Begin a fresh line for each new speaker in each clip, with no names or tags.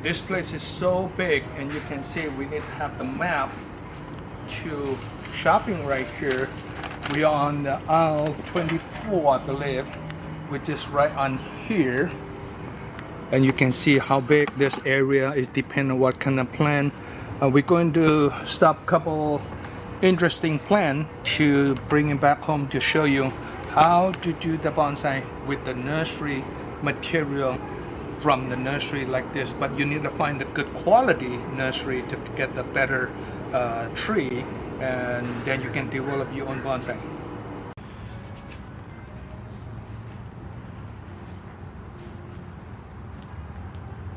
This place is so big, and you can see we need to have the map to shopping right here. We are on the aisle 24, I believe, which is right on here. And you can see how big this area is, depending on what kind of plant. We're going to stop a couple interesting plant to bring it back home to show you how to do the bonsai with the nursery material from the nursery like this. But you need to find a good quality nursery to get the better tree, and then you can develop your own bonsai.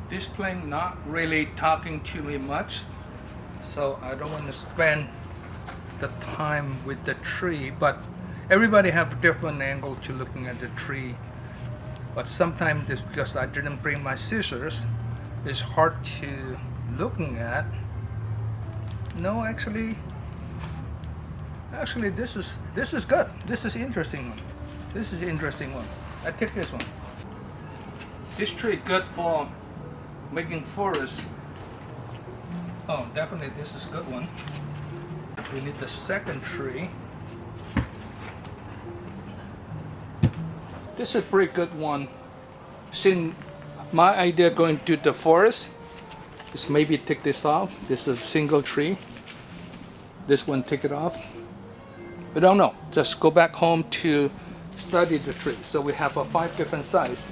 This plant not really talking to me much, so I don't want to spend the time with the tree, but everybody have a different angle to looking at the tree. But sometimes it's because I didn't bring my scissors, it's hard to looking at. No, actually this is good. This is interesting one. This is interesting one. I take this one. This tree good for making forest. Oh, definitely this is a good one. We need the second tree. This is a pretty good one. Since my idea going to the forest is maybe take this off. This is a single tree. This one take it off. We don't know. Just go back home to study the tree. So we have a 5 different size.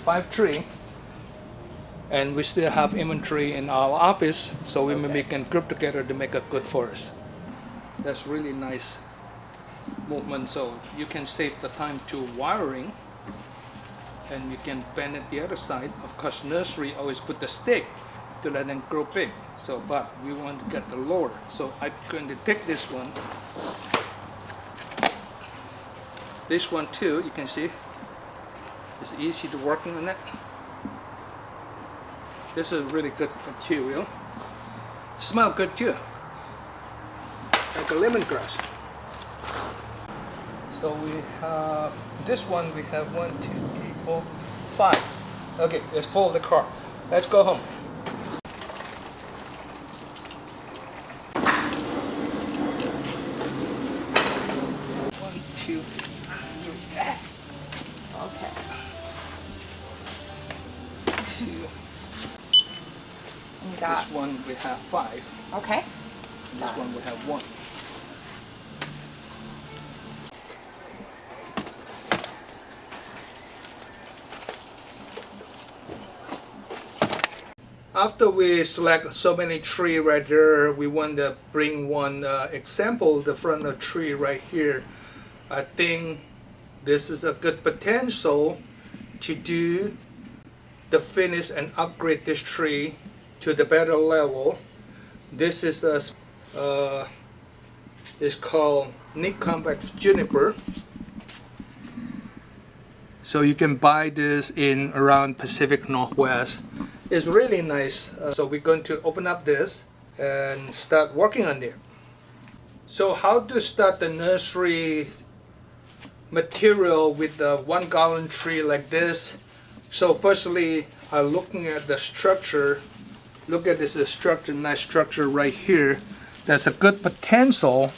5 tree. And we still have inventory in our office, so we maybe can group together to make a good forest. That's really nice movement, so you can save the time to wiring, and you can bend it the other side. Of course, nursery always put the stick to let them grow big. So, but we want to get the lower. So I'm going to take this one. This one too, you can see, it's easy to working on it. This is really good material. Smell good too, like a lemongrass. So we have this one. We have 1, 2, 3, 4, 5. Okay, let's fold the car. Let's go home. One, two, three.
Okay.
2.
You got
This one we have 5.
okay.
This one we have 1. After we select so many trees right there, we want to bring one example, the front of tree right here. I think this is a good potential to do the finish and upgrade this tree to the better level. This is it's called Nick Compact Juniper. So you can buy this in around Pacific Northwest. It's really nice. So we're going to open up this and start working on it. So how to start the nursery material with the 1 gallon tree like this? So firstly, looking at the structure. Look at this structure, nice structure right here. There's a good potential,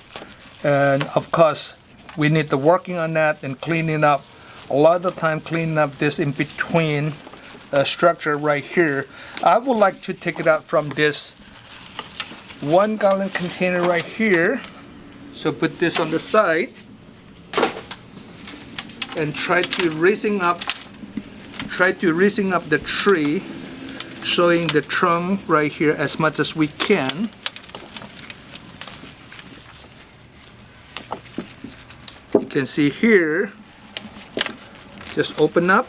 and of course we need to working on that and cleaning up. A lot of the time cleaning up this in between structure right here. I would like to take it out from this 1 gallon container right here. So put this on the side and try to raising up the tree, showing the trunk right here as much as we can. You can see here, just open up.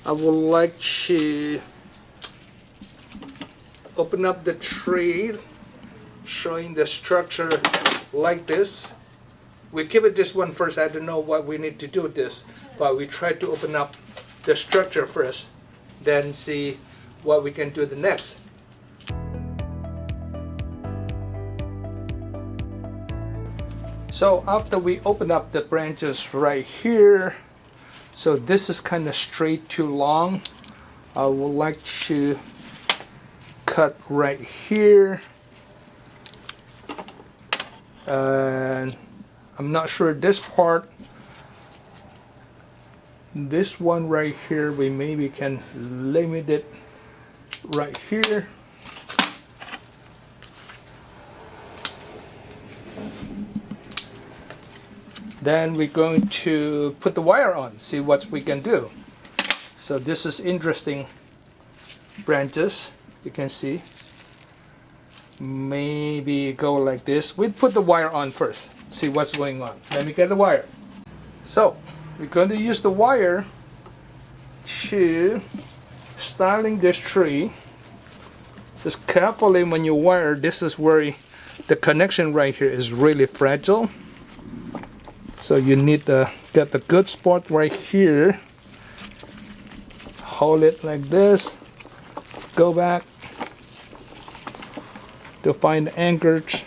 I would like to open up the tree, showing the structure like this. We keep it this one first. I don't know what we need to do with this, but we try to open up the structure first, then see what we can do the next. So after we open up the branches right here, So this is kind of straight too long. I would like to cut right here. And I'm not sure this part, this one right here, we maybe can limit it right here. Then we're going to put the wire on, see what we can do. So this is interesting branches, you can see. Maybe go like this. We put the wire on first, see what's going on. Let me get the wire. So we're going to use the wire to styling this tree. Just carefully when you wire, this is where the connection right here is really fragile. So you need to get the good spot right here. Hold it like this. Go back to find the anchors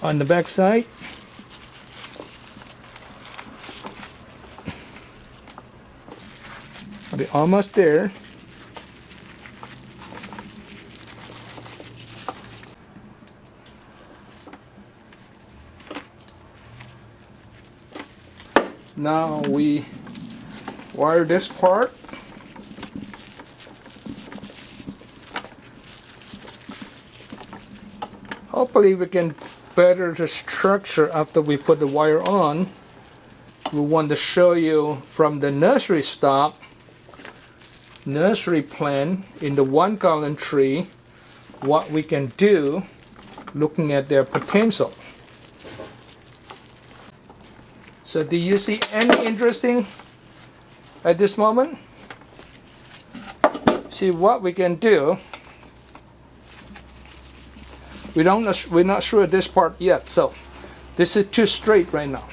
on the back side. We're almost there. Now we wire this part. Hopefully we can better the structure after we put the wire on. We want to show you from the nursery stock, nursery plan in the 1-gallon tree, what we can do looking at their potential. So do you see any interesting at this moment? See what we can do. We're not sure of this part yet, so this is too straight right now.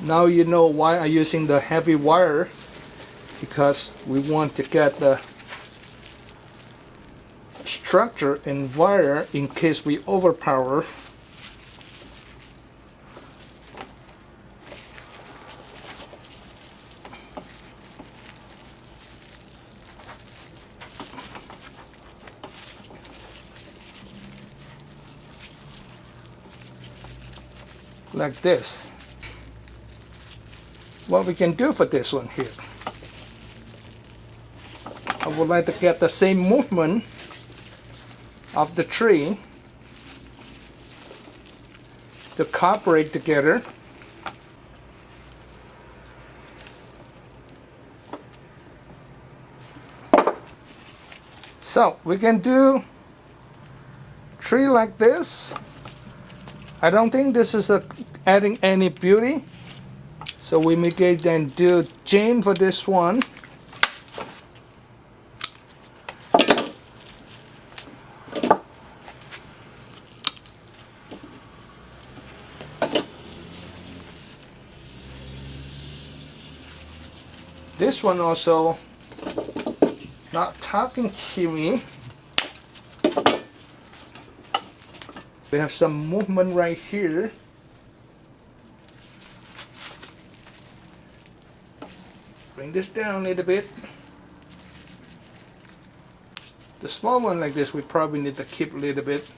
Now you know why I'm using the heavy wire, because we want to get the structure and wire in case we overpower. Like this. What we can do for this one here, I would like to get the same movement of the tree to cooperate together. So we can do tree like this. I don't think this is adding any beauty, so we may then do chain for this one. This one also not talking to me. We have some movement right here. Bring this down a little bit. The small one like this we probably need to keep a little bit.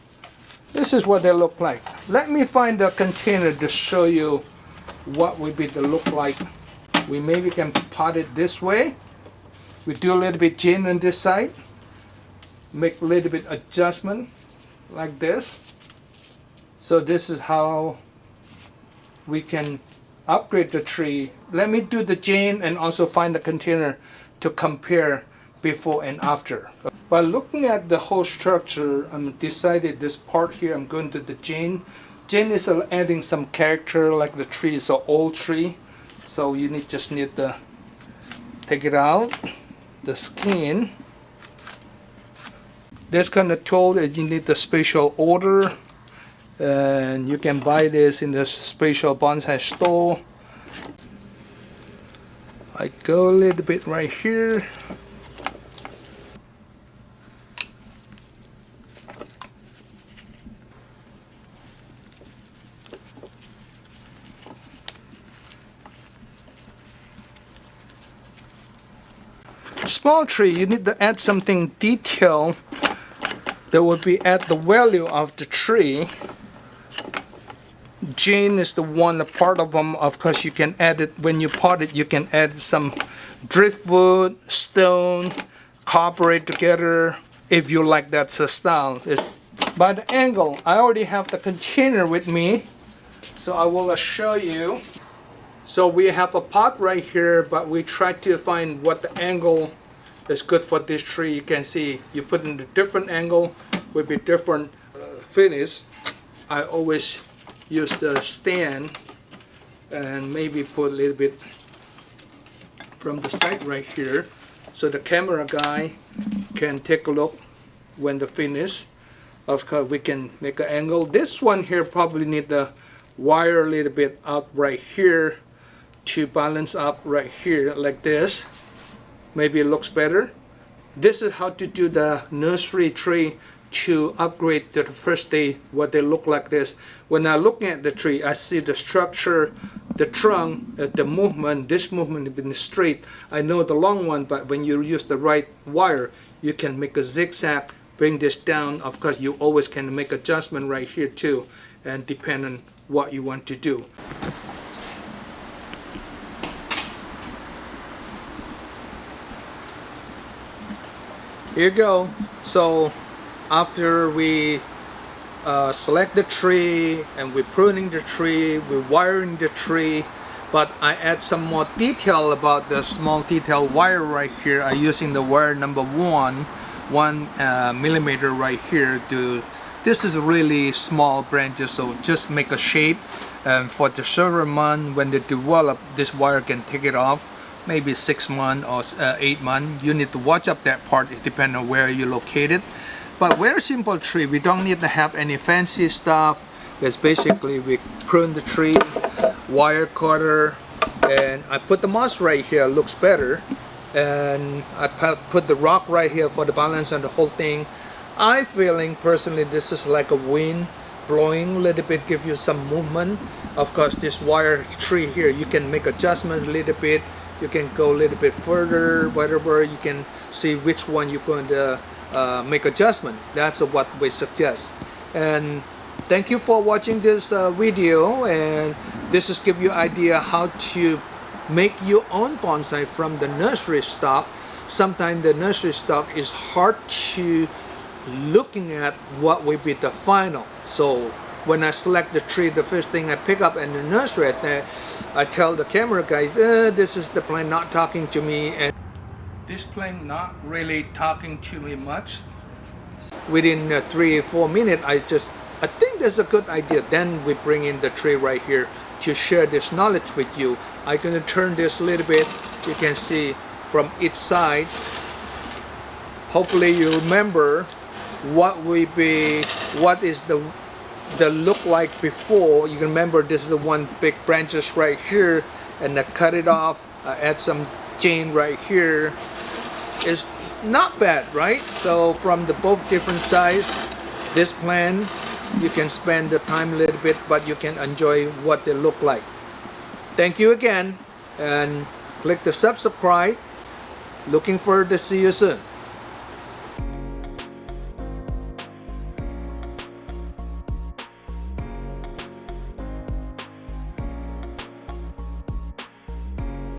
This is what they look like. Let me find a container to show you what would be the look like. We maybe can pot it this way. We do a little bit chain on this side. Make a little bit adjustment like this. So this is how we can upgrade the tree. Let me do the chain and also find the container to compare before and after. By looking at the whole structure, I'm decided this part here I'm going to do the chain. Chain is adding some character, like the tree is an old tree. So you just need to take it out, the skin. This kind of tool that you need the special order. And you can buy this in the special bonsai store. I go a little bit right here. Small tree, you need to add something detail that would be at the value of the tree. Jane is the one, a part of them. Of course, you can add it when you pot it. You can add some driftwood, stone, cooperate together if you like that style. By the angle, I already have the container with me, so I will show you. So we have a pot right here, but we try to find what the angle is good for this tree. You can see you put in a different angle with a different finish. I always use the stand and maybe put a little bit from the side right here, so the camera guy can take a look when the finish. Of course, we can make an angle. This one here probably need the wire a little bit out right here to balance up right here like this. Maybe it looks better. This is how to do the nursery tree to upgrade to the first day, what they look like this. When I look at the tree, I see the structure, the trunk, the movement. This movement has been straight. I know the long one, but when you use the right wire, you can make a zigzag, bring this down. Of course, you always can make adjustment right here too, and depend on what you want to do. Here you go. So after we select the tree and we're pruning the tree, we're wiring the tree, but I add some more detail about the small detail wire right here. I'm using the wire number 1 millimeter right here. This is really small branches, so just make a shape, and for the several months when they develop, this wire can take it off. Maybe 6 months or 8 months. You need to watch up that part. It depends on where you locate it. But very simple tree. We don't need to have any fancy stuff. It's basically we prune the tree, wire cutter, and I put the moss right here. Looks better. And I put the rock right here for the balance on the whole thing. I feeling personally this is like a wind blowing a little bit, give you some movement. Of course, this wire tree here, you can make adjustments a little bit. You can go a little bit further, whatever. You can see which one you're going to make adjustment. That's what we suggest. And thank you for watching this video. And this is give you idea how to make your own bonsai from the nursery stock. Sometimes the nursery stock is hard to looking at what will be the final. So when I select the tree, the first thing I pick up in the nursery, I tell the camera guys, this is the plant not talking to me, and this plant not really talking to me much. Within 3 or 4 minutes, I think that's a good idea. Then we bring in the tree right here to share this knowledge with you. I'm gonna turn this a little bit. You can see from each side. Hopefully you remember what is the look like before. You can remember this is the one big branches right here, and I cut it off. I add some chain right here. It's not bad, right? So from the both different size, this plant you can spend the time a little bit, but you can enjoy what they look like. Thank you again, and click the subscribe. Looking forward to see you soon.